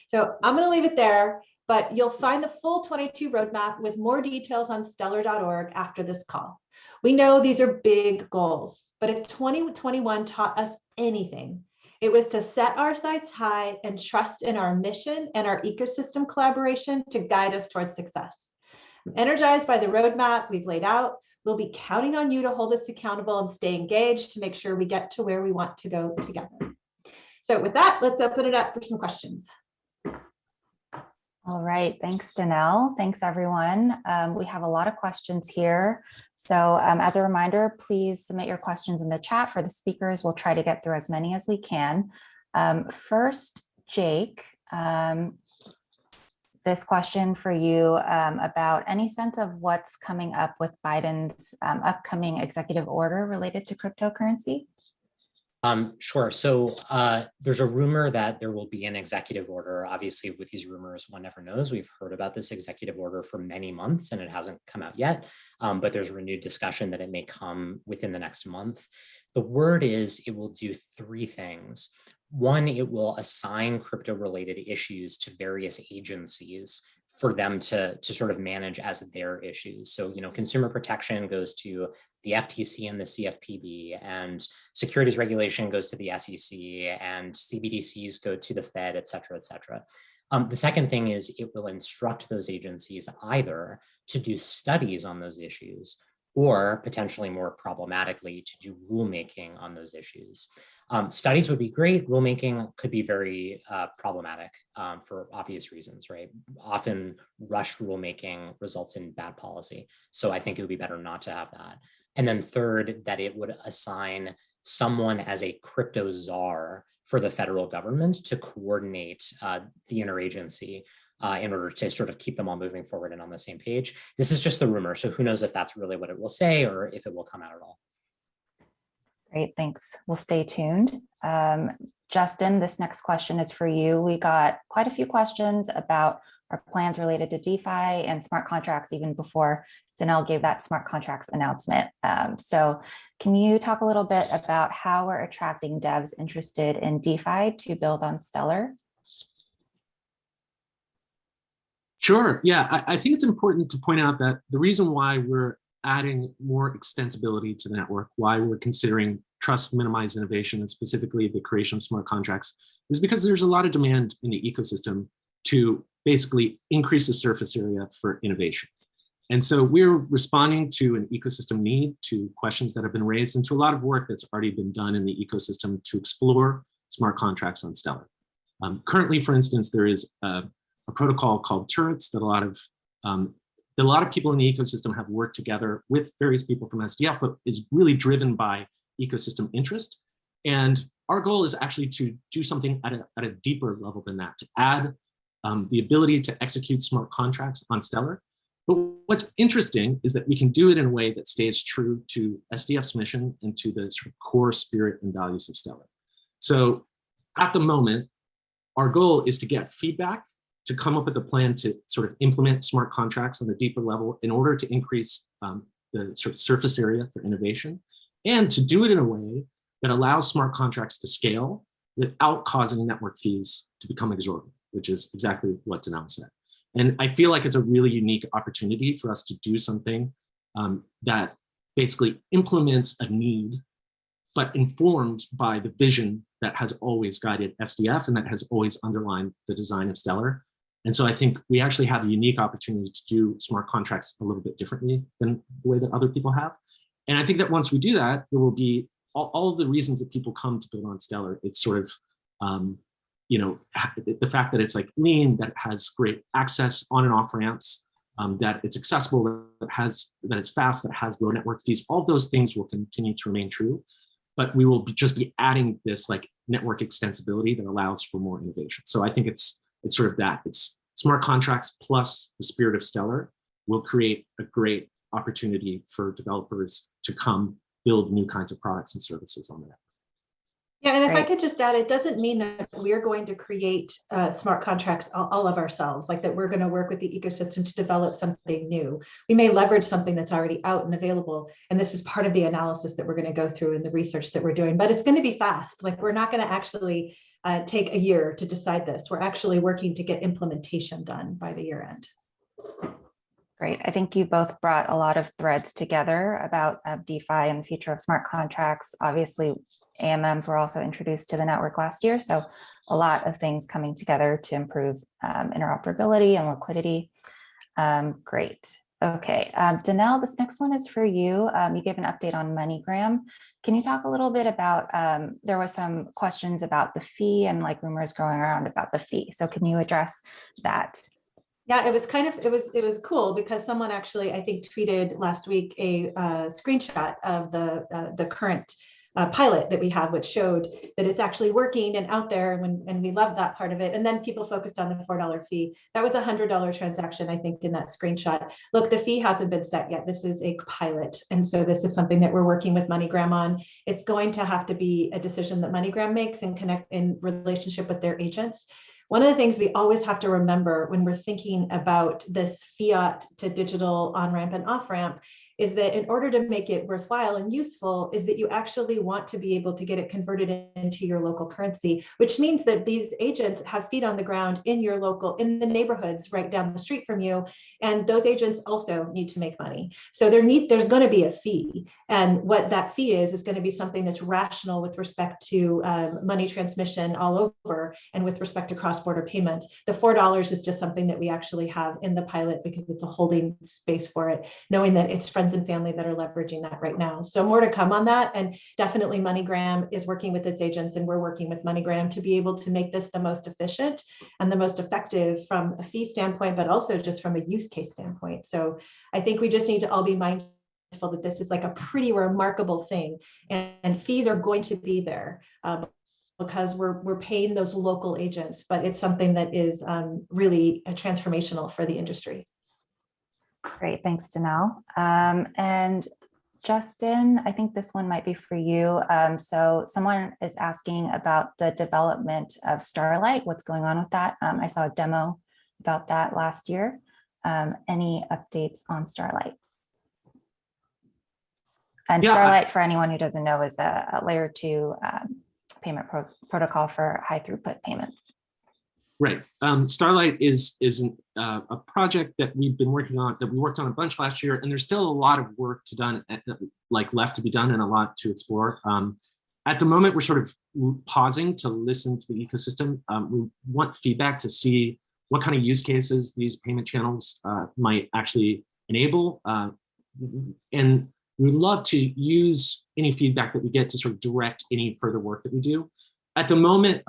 So I'm going to leave it there, but you'll find the full 22 roadmap with more details on stellar.org after this call. We know these are big goals, but if 2021 taught us anything, it was to set our sights high and trust in our mission and our ecosystem collaboration to guide us towards success. I'm energized by the roadmap we've laid out. We'll be counting on you to hold us accountable and stay engaged to make sure we get to where we want to go together. So with that, let's open it up for some questions. All right, thanks, Denelle. Thanks, everyone. We have a lot of questions here. So as a reminder, please submit your questions in the chat for the speakers. We'll try to get through as many as we can. First, Jake, this question for you about any sense of what's coming up with Biden's upcoming executive order related to cryptocurrency? Sure. So there's a rumor that there will be an executive order. Obviously, with these rumors, one never knows. We've heard about this executive order for many months and it hasn't come out yet, but there's renewed discussion that it may come within the next month. The word is it will do three things. One, it will assign crypto-related issues to various agencies for them to sort of manage as their issues. So, consumer protection goes to the FTC and the CFPB, and securities regulation goes to the SEC, and CBDCs go to the Fed, et cetera, et cetera. The second thing is it will instruct those agencies either to do studies on those issues or potentially more problematically to do rulemaking on those issues. Studies would be great. Rulemaking could be very problematic for obvious reasons, right? Often rushed rulemaking results in bad policy. So I think it would be better not to have that. And then third, that it would assign someone as a crypto czar for the federal government to coordinate the interagency in order to sort of keep them all moving forward and on the same page. This is just the rumor, so who knows if that's really what it will say or if it will come out at all. Great, thanks. We'll stay tuned. Justin, this next question is for you. We got quite a few questions about our plans related to DeFi and smart contracts even before Denelle gave that smart contracts announcement. So can you talk a little bit about how we're attracting devs interested in DeFi to build on Stellar? Sure. Yeah, I think it's important to point out that the reason why we're adding more extensibility to the network, why we're considering trust minimized innovation, and specifically the creation of smart contracts, is because there's a lot of demand in the ecosystem to basically increase the surface area for innovation. And so we're responding to an ecosystem need, to questions that have been raised, and to a lot of work that's already been done in the ecosystem to explore smart contracts on Stellar. Currently, for instance, there is a protocol called turrets that a lot of people in the ecosystem have worked together with various people from SDF, but is really driven by ecosystem interest. And our goal is actually to do something at a deeper level than that, to add the ability to execute smart contracts on Stellar. But what's interesting is that we can do it in a way that stays true to SDF's mission and to the sort of core spirit and values of Stellar. So at the moment, our goal is to get feedback, to come up with a plan to sort of implement smart contracts on a deeper level in order to increase the sort of surface area for innovation, and to do it in a way that allows smart contracts to scale without causing network fees to become exorbitant, which is exactly what Denelle said. And I feel like it's a really unique opportunity for us to do something that basically implements a need, but informed by the vision that has always guided SDF and that has always underlined the design of Stellar. And so I think we actually have a unique opportunity to do smart contracts a little bit differently than the way that other people have. And I think that once we do that, there will be all of the reasons that people come to build on Stellar. It's sort of, the fact that it's like lean, that it has great access on and off ramps, that it's accessible, that it's fast, that it has low network fees. All of those things will continue to remain true, but we will just be adding this like network extensibility that allows for more innovation. So I think it's sort of that. It's smart contracts plus the spirit of Stellar will create a great opportunity for developers to come build new kinds of products and services on that. Yeah, and if I could just add, it doesn't mean that we're going to create smart contracts all of ourselves, like that we're going to work with the ecosystem to develop something new. We may leverage something that's already out and available, and this is part of the analysis that we're going to go through and the research that we're doing, but it's going to be fast. Like we're not going to actually take a year to decide this. We're actually working to get implementation done by the year end. Great. I think you both brought a lot of threads together about DeFi and the future of smart contracts. Obviously, AMMs were also introduced to the network last year, so a lot of things coming together to improve interoperability and liquidity. Great. Okay, Denelle, this next one is for you. You gave an update on MoneyGram. Can you talk a little bit about, there was some questions about the fee and like rumors going around about the fee. So can you address that? Yeah, it was cool because someone actually, I think, tweeted last week a screenshot of the current pilot that we have, which showed that it's actually working and out there, and we love that part of it. And then people focused on the $4 fee. That was a $100 transaction, I think, in that screenshot. Look, the fee hasn't been set yet. This is a pilot. And so this is something that we're working with MoneyGram on. It's going to have to be a decision that MoneyGram makes and connect in relationship with their agents. One of the things we always have to remember when we're thinking about this fiat to digital on-ramp and off-ramp is that in order to make it worthwhile and useful is that you actually want to be able to get it converted into your local currency, which means that these agents have feet on the ground in your local, in the neighborhoods right down the street from you. And those agents also need to make money. So there's going to be a fee. And what that fee is going to be something that's rational with respect to money transmission all over and with respect to cross-border payments. The $4 is just something that we actually have in the pilot because it's a holding space for it, knowing that it's friends and family that are leveraging that right now. So more to come on that. And definitely MoneyGram is working with its agents and we're working with MoneyGram to be able to make this the most efficient and the most effective from a fee standpoint, but also just from a use case standpoint. So I think we just need to all be mindful that this is like a pretty remarkable thing and fees are going to be there because we're paying those local agents, but it's something that is really transformational for the industry. Great, thanks, Denelle. And Justin, I think this one might be for you. So someone is asking about the development of Starlight, what's going on with that? I saw a demo about that last year. Any updates on Starlight? And yeah, Starlight, for anyone who doesn't know, is a layer 2 payment protocol for high throughput payments. Right. Starlight is a project that we've been working on, that we worked on a bunch last year, and there's still a lot of work to done, like left to be done, and a lot to explore. At the moment, we're sort of pausing to listen to the ecosystem. We want feedback to see what kind of use cases these payment channels might actually enable, and we'd love to use any feedback that we get to sort of direct any further work that we do. At the moment,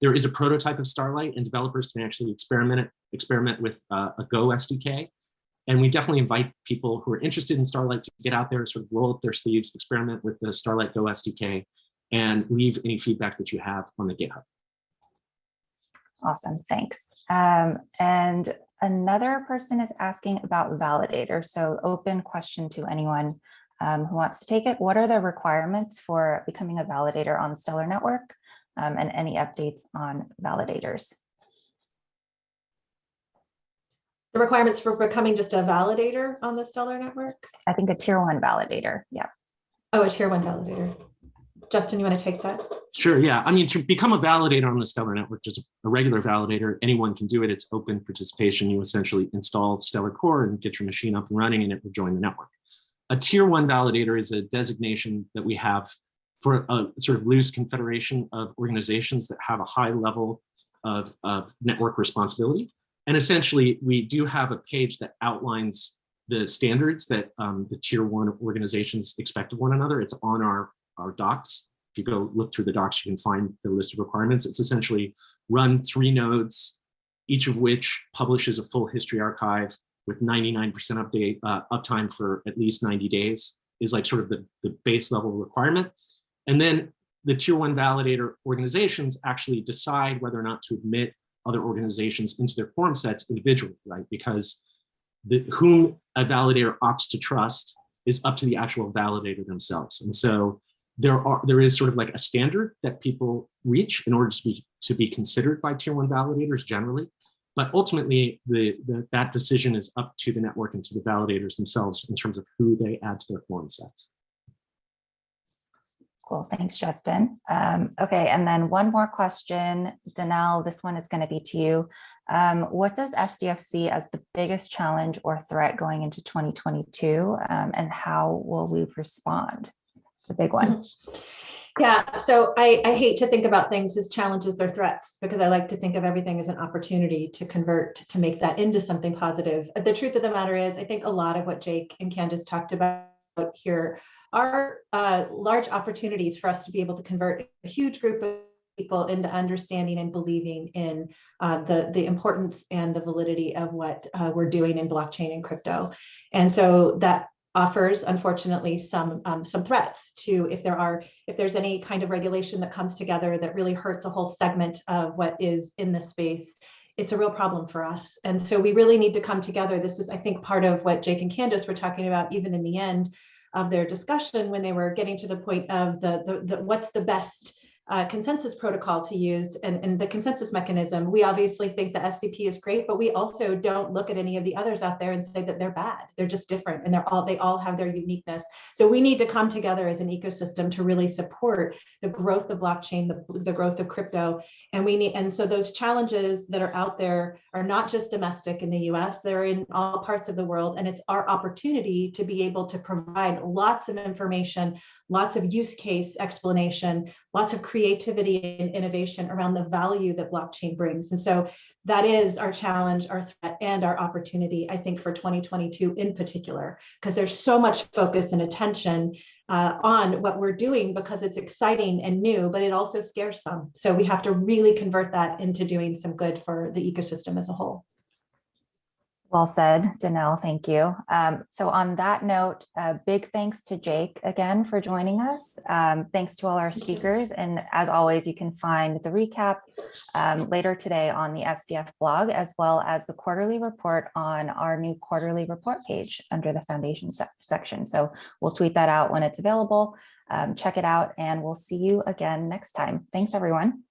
there is a prototype of Starlight, and developers can actually experiment with a Go SDK. And we definitely invite people who are interested in Starlight to get out there, sort of roll up their sleeves, experiment with the Starlight Go SDK, and leave any feedback that you have on the GitHub. Awesome, thanks. And another person is asking about validators. So open question to anyone who wants to take it. What are the requirements for becoming a validator on the Stellar Network, and any updates on validators? The requirements for becoming just a validator on the Stellar Network? I think a tier 1 validator, yeah. Oh, a tier 1 validator. Justin, you want to take that? Sure, yeah. I mean, to become a validator on the Stellar Network, just a regular validator, anyone can do it. It's open participation. You essentially install Stellar Core and get your machine up and running, and it will join the network. A tier 1 validator is a designation that we have for a sort of loose confederation of organizations that have a high level of network responsibility. And essentially, we do have a page that outlines the standards that the tier 1 organizations expect of one another. It's on our docs. If you go look through the docs, you can find the list of requirements. It's essentially run 3 nodes, each of which publishes a full history archive with 99% uptime for at least 90 days is like sort of the base level requirement. And then the tier 1 validator organizations actually decide whether or not to admit other organizations into their quorum sets individually, right? Because whom a validator opts to trust is up to the actual validator themselves. And so there is sort of like a standard that people reach in order to be considered by tier 1 validators generally. But ultimately, that decision is up to the network and to the validators themselves in terms of who they add to their quorum sets. Cool, thanks, Justin. Okay, and then one more question. Denelle, this one is going to be to you. What does SDF see as the biggest challenge or threat going into 2022, and how will we respond? It's a big one. Yeah, so I hate to think about things as challenges or threats, because I like to think of everything as an opportunity to convert, to make that into something positive. The truth of the matter is, I think a lot of what Jake and Candace talked about here are large opportunities for us to be able to convert a huge group of people into understanding and believing in the importance and the validity of what we're doing in blockchain and crypto. And so that offers, unfortunately, some threats to if there's any kind of regulation that comes together that really hurts a whole segment of what is in this space. It's a real problem for us. And so we really need to come together. This is, I think, part of what Jake and Candace were talking about, even in the end of their discussion, when they were getting to the point of the what's the best consensus protocol to use and the consensus mechanism. We obviously think the SCP is great, but we also don't look at any of the others out there and say that they're bad. They're just different, and they all have their uniqueness. So we need to come together as an ecosystem to really support the growth of blockchain, the growth of crypto. And so those challenges that are out there are not just domestic in the US, they're in all parts of the world. And it's our opportunity to be able to provide lots of information, lots of use case explanation, lots of creativity and innovation around the value that blockchain brings. And so that is our challenge, our threat, and our opportunity, I think, for 2022 in particular, because there's so much focus and attention on what we're doing because it's exciting and new, but it also scares some. So we have to really convert that into doing some good for the ecosystem as a whole. Well said, Denelle, thank you. So on that note, big thanks to Jake again for joining us. Thanks to all our speakers. And as always, you can find the recap later today on the SDF blog, as well as the quarterly report on our new quarterly report page under the foundation section. So we'll tweet that out when it's available. Check it out, and we'll see you again next time. Thanks, everyone.